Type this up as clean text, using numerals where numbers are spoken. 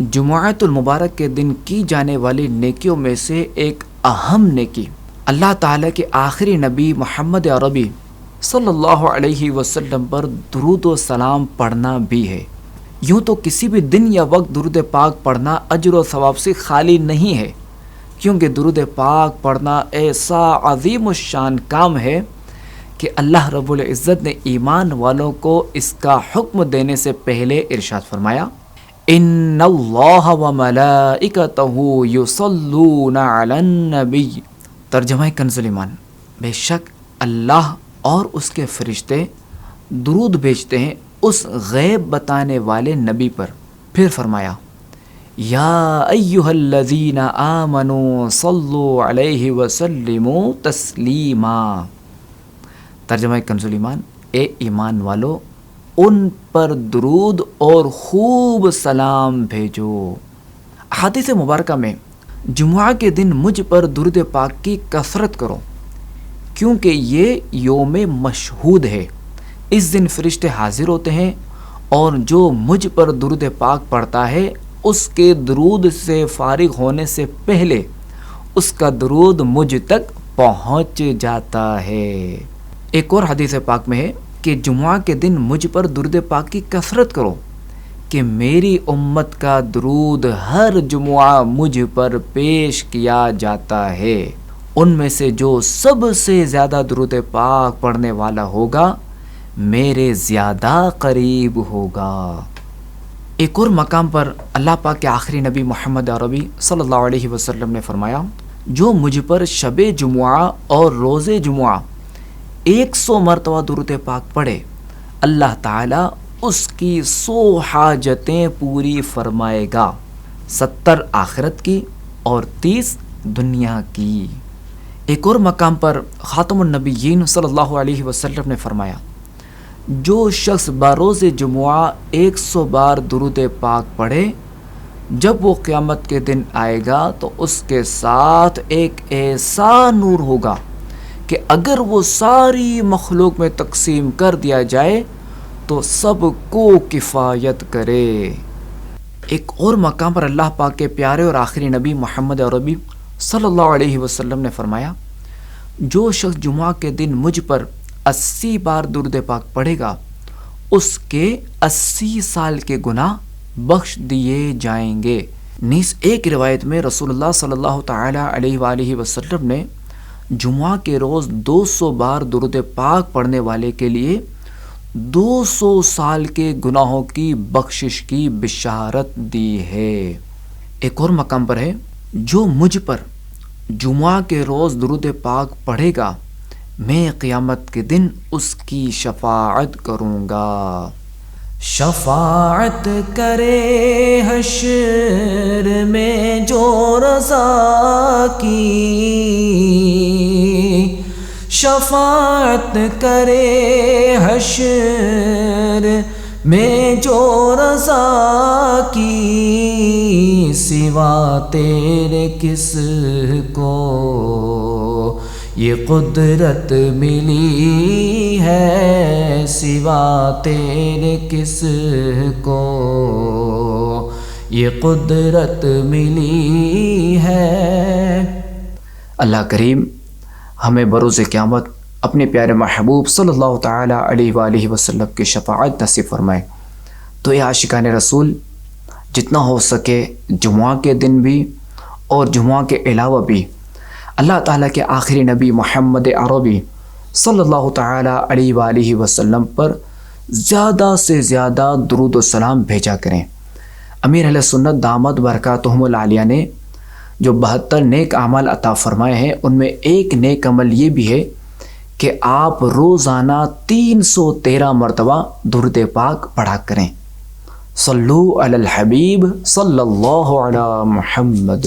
جمعۃ المبارک کے دن کی جانے والی نیکیوں میں سے ایک اہم نیکی اللہ تعالیٰ کے آخری نبی محمد عربی صلی اللہ علیہ وسلم پر درود و سلام پڑھنا بھی ہے۔ یوں تو کسی بھی دن یا وقت درود پاک پڑھنا اجر و ثواب سے خالی نہیں ہے، کیونکہ درود پاک پڑھنا ایسا عظیم الشان کام ہے کہ اللہ رب العزت نے ایمان والوں کو اس کا حکم دینے سے پہلے ارشاد فرمایا، ان اللہ وملائکتہ یصلون علی النبی۔ ترجمہ کنز ایمان، بے شک اللہ اور اس کے فرشتے درود بھیجتے ہیں اس غیب بتانے والے نبی پر۔ پھر فرمایا، یا ایھا الذین آمنوا صلوا علیہ وسلموا تسلیما۔ ترجمہ کنز ایمان، اے ایمان والو ان پر درود اور خوب سلام بھیجو۔ احادیث مبارکہ میں جمعہ کے دن مجھ پر درود پاک کی کثرت کرو، کیونکہ یہ یوم مشہود ہے۔ اس دن فرشتے حاضر ہوتے ہیں اور جو مجھ پر درود پاک پڑھتا ہے اس کے درود سے فارغ ہونے سے پہلے اس کا درود مجھ تک پہنچ جاتا ہے۔ ایک اور حدیث پاک میں ہے کہ جمعہ کے دن مجھ پر درود پاک کی کثرت کرو کہ میری امت کا درود ہر جمعہ مجھ پر پیش کیا جاتا ہے۔ ان میں سے جو سب سے زیادہ درود پاک پڑھنے والا ہوگا میرے زیادہ قریب ہوگا۔ ایک اور مقام پر اللہ پاک کے آخری نبی محمد عربی صلی اللہ علیہ وسلم نے فرمایا، جو مجھ پر شب جمعہ اور روز جمعہ 100 مرتبہ درود پاک پڑھے، اللہ تعالیٰ اس کی 100 حاجتیں پوری فرمائے گا، 70 آخرت کی اور 30 دنیا کی۔ ایک اور مقام پر خاتم النبیین صلی اللہ علیہ وسلم نے فرمایا، جو شخص بروز جمعہ 100 بار درود پاک پڑھے، جب وہ قیامت کے دن آئے گا تو اس کے ساتھ ایک ایسا نور ہوگا کہ اگر وہ ساری مخلوق میں تقسیم کر دیا جائے تو سب کو کفایت کرے۔ ایک اور مقام پر اللہ پاک کے پیارے اور آخری نبی محمد عربی صلی اللہ علیہ وسلم نے فرمایا، جو شخص جمعہ کے دن مجھ پر 80 بار درود پاک پڑھے گا اس کے 80 سال کے گناہ بخش دیے جائیں گے۔ نیز ایک روایت میں رسول اللہ صلی اللہ تعالی علیہ وآلہ وسلم نے جمعہ کے روز 200 بار درود پاک پڑھنے والے کے لیے 200 سال کے گناہوں کی بخشش کی بشارت دی ہے۔ ایک اور مقام پر ہے، جو مجھ پر جمعہ کے روز درود پاک پڑھے گا میں قیامت کے دن اس کی شفاعت کروں گا۔ شفاعت کرے حشر میں جو رضا کی، شفاعت کرے حشر میں جو رضا کی، سوا تیرے کس کو یہ قدرت ملی ہے، سوا تیرے کس کو یہ قدرت ملی ہے۔ اللہ کریم ہمیں بروز قیامت اپنے پیارے محبوب صلی اللہ تعالی علیہ وآلہ وسلم کی شفاعت نصیب فرمائے۔ تو اے عاشقان رسول، جتنا ہو سکے جمعہ کے دن بھی اور جمعہ کے علاوہ بھی اللہ تعالیٰ کے آخری نبی محمد عربی صلی اللہ تعالی علیہ وآلہ وسلم پر زیادہ سے زیادہ درود و سلام بھیجا کریں۔ امیر اہل سنت دامت برکاتہم العالیہ نے جو 72 نیک اعمال عطا فرمائے ہیں، ان میں ایک نیک عمل یہ بھی ہے کہ آپ روزانہ 313 مرتبہ درود پاک پڑھا کریں۔ صلو علی الحبیب صلی اللہ علی محمد۔